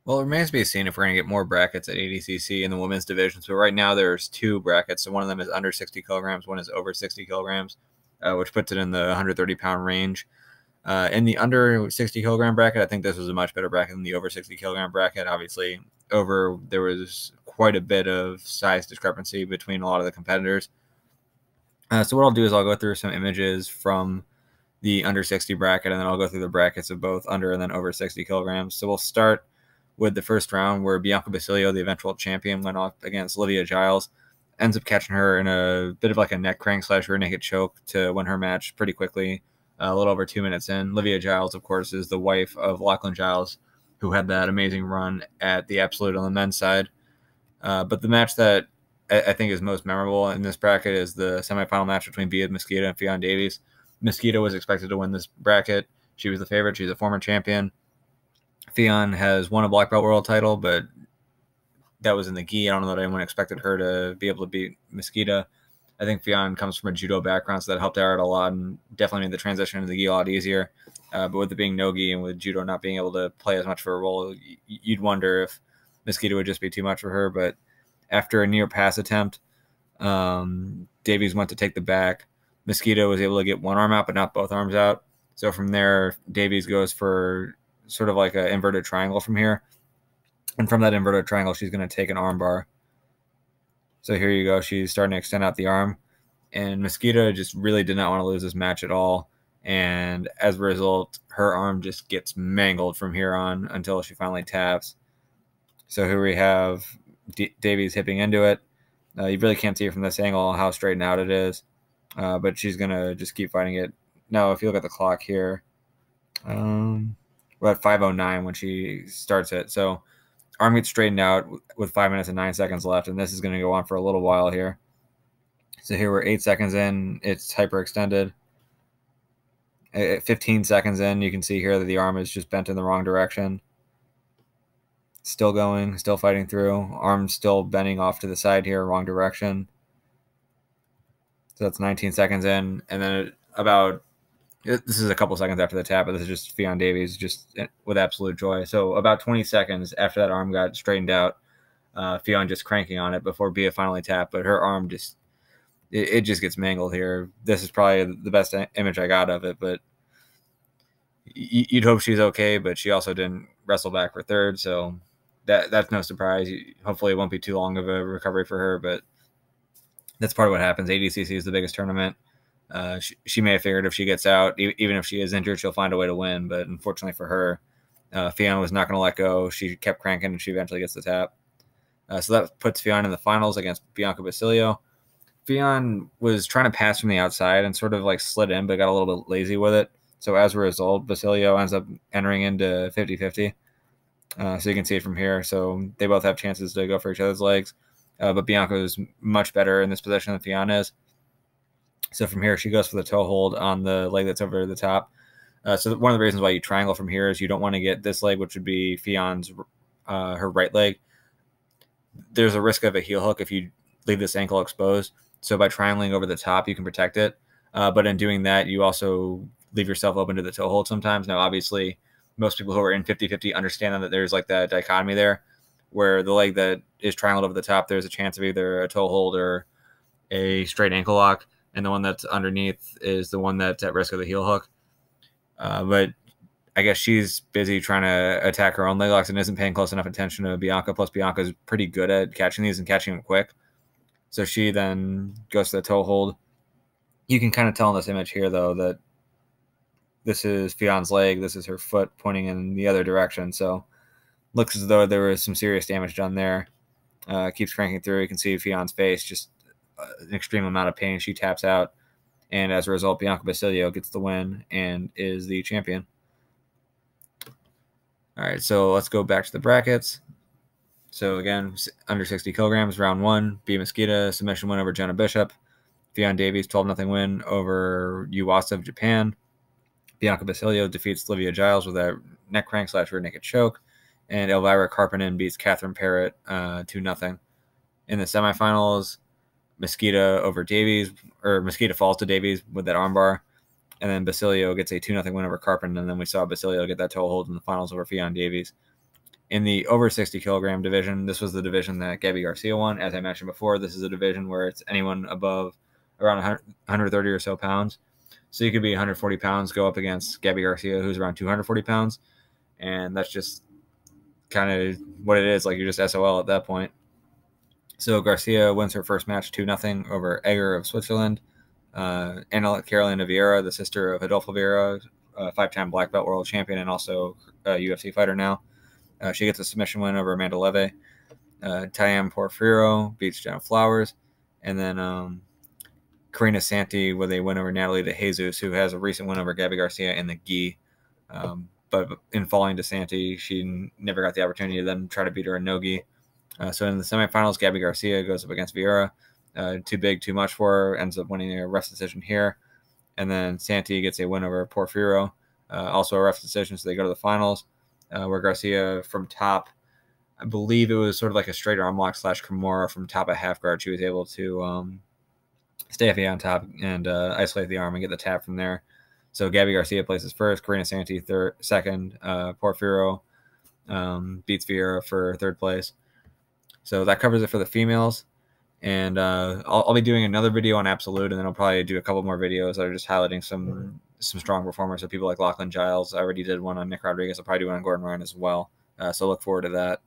Well, it remains to be seen if we're going to get more brackets at ADCC in the women's division. So right now there's two brackets. So one of them is under 60 kilograms, one is over 60 kilograms, which puts it in the 130-pound range. In the under 60 kilogram bracket, I think this was a much better bracket than the over 60 kilogram bracket. Obviously, there was quite a bit of size discrepancy between a lot of the competitors. So what I'll do is I'll go through some images from the under 60 bracket, and then I'll go through the brackets of both under and then over 60 kilograms. So we'll start with the first round where Bianca Basilio, the eventual champion, went off against Olivia Giles. Ends up catching her in a bit of like a neck crank / rear naked choke to win her match pretty quickly, a little over 2 minutes in. Olivia Giles, of course, is the wife of Lachlan Giles, who had that amazing run at the Absolute on the men's side. But the match that I think is most memorable in this bracket is the semifinal match between Bia Mesquita and Fionn Davies. Mesquita was expected to win this bracket. She was the favorite. She's a former champion. Fionn has won a black belt world title, but that was in the gi. I don't know that anyone expected her to be able to beat Mesquita. I think Fionn comes from a judo background, so that helped her out a lot and definitely made the transition into the gi a lot easier. But with it being no gi and with judo not being able to play as much of a role, you'd wonder if Mesquita would just be too much for her. But after a near pass attempt, Davies went to take the back. Mesquita was able to get one arm out, but not both arms out. So from there, Davies goes for sort of like an inverted triangle from here. And from that inverted triangle, she's going to take an arm bar. So here you go. She's starting to extend out the arm. And Mesquita just really did not want to lose this match at all. And as a result, her arm just gets mangled from here on until she finally taps. So here we have Davies hipping into it. You really can't see it from this angle how straightened out it is. But she's going to just keep fighting it. Now, if you look at the clock here, we're at 5:09 when she starts it. So arm gets straightened out with 5 minutes and 9 seconds left, and this is going to go on for a little while here. So here we're 8 seconds in. It's hyperextended. At 15 seconds in, you can see here that the arm is just bent in the wrong direction. Still going, still fighting through. Arm still bending off to the side here, wrong direction. So that's 19 seconds in. And then this is a couple seconds after the tap, but this is just Fionn Davies just with absolute joy. So about 20 seconds after that arm got straightened out, Fionn just cranking on it before Bia finally tapped, but her arm just gets mangled here. This is probably the best image I got of it, but you'd hope she's okay, but she also didn't wrestle back for third, so that's no surprise. Hopefully it won't be too long of a recovery for her, but that's part of what happens. ADCC is the biggest tournament. She may have figured if she gets out, even if she is injured, she'll find a way to win. But unfortunately for her, Fionn was not going to let go. She kept cranking, and she eventually gets the tap. So that puts Fionn in the finals against Bianca Basilio. Fionn was trying to pass from the outside and sort of like slid in, but got a little bit lazy with it. So as a result, Basilio ends up entering into 50-50. So you can see it from here. So they both have chances to go for each other's legs. But Bianca is much better in this position than Fionn is. So from here, she goes for the toe hold on the leg that's over the top. So one of the reasons why you triangle from here is you don't want to get this leg, which would be Fionn's her right leg. There's a risk of a heel hook if you leave this ankle exposed. So by triangling over the top, you can protect it. But in doing that, you also leave yourself open to the toe hold sometimes. Now, obviously, most people who are in 50-50 understand that there's like that dichotomy there, where the leg that is triangled over the top, there's a chance of either a toe hold or a straight ankle lock, and the one that's underneath is the one that's at risk of the heel hook. But I guess she's busy trying to attack her own leg locks and isn't paying close enough attention to Bianca. Plus, Bianca's pretty good at catching these and catching them quick. So she then goes to the toe hold. You can kind of tell in this image here, though, that this is Fionn's leg. This is her foot pointing in the other direction. So looks as though there was some serious damage done there. Keeps cranking through. You can see Fionn's face, just an extreme amount of pain. She taps out. And as a result, Bianca Basilio gets the win and is the champion. All right, so let's go back to the brackets. So again, under 60 kilograms, round one, Bia Mesquita, submission win over Jenna Bishop. Fionn Davies, 12-0 win over Yuasa of Japan. Bianca Basilio defeats Olivia Giles with a neck crank / rear naked choke. And Elvira Karppinen beats Catherine Parrott 2-0. In the semifinals, Mesquita over Davies, or Mesquita falls to Davies with that armbar. And then Basilio gets a 2-0 win over Karppinen. And then we saw Basilio get that toe hold in the finals over Fionn Davies. In the over 60 kilogram division, this was the division that Gabby Garcia won. As I mentioned before, this is a division where it's anyone above around 130 or so pounds. So you could be 140 pounds, go up against Gabby Garcia, who's around 240 pounds. And that's just kind of what it is. Like, you're just SOL at that point. So Garcia wins her first match 2-0 over Egger of Switzerland. Anna Carolina Vieira, the sister of Adolfo Vieira, 5-time black belt world champion and also a UFC fighter now. She gets a submission win over Amanda Leve. Tayam Porfiro beats Jenna Flowers. And then Karina Santi with a win over Natalie De Jesus, who has a recent win over Gabby Garcia in the gi. But in falling to Santi, she never got the opportunity to then try to beat her in no gi. So in the semifinals, Gabby Garcia goes up against Vieira. Too big, too much for her. Ends up winning a ref decision here. And then Santi gets a win over Porfiro. Also a ref decision, so they go to the finals, where Garcia from top, I believe it was sort of like a straight arm lock / Kimura from top of half guard. She was able to stay heavy on top and isolate the arm and get the tap from there. So Gabby Garcia places first, Karina Santi second, Porfiro beats Vieira for third place. So that covers it for the females. And I'll be doing another video on Absolute, and then I'll probably do a couple more videos that are just highlighting some strong performers. So people like Lachlan Giles. I already did one on Nick Rodriguez. I'll probably do one on Gordon Ryan as well. So look forward to that.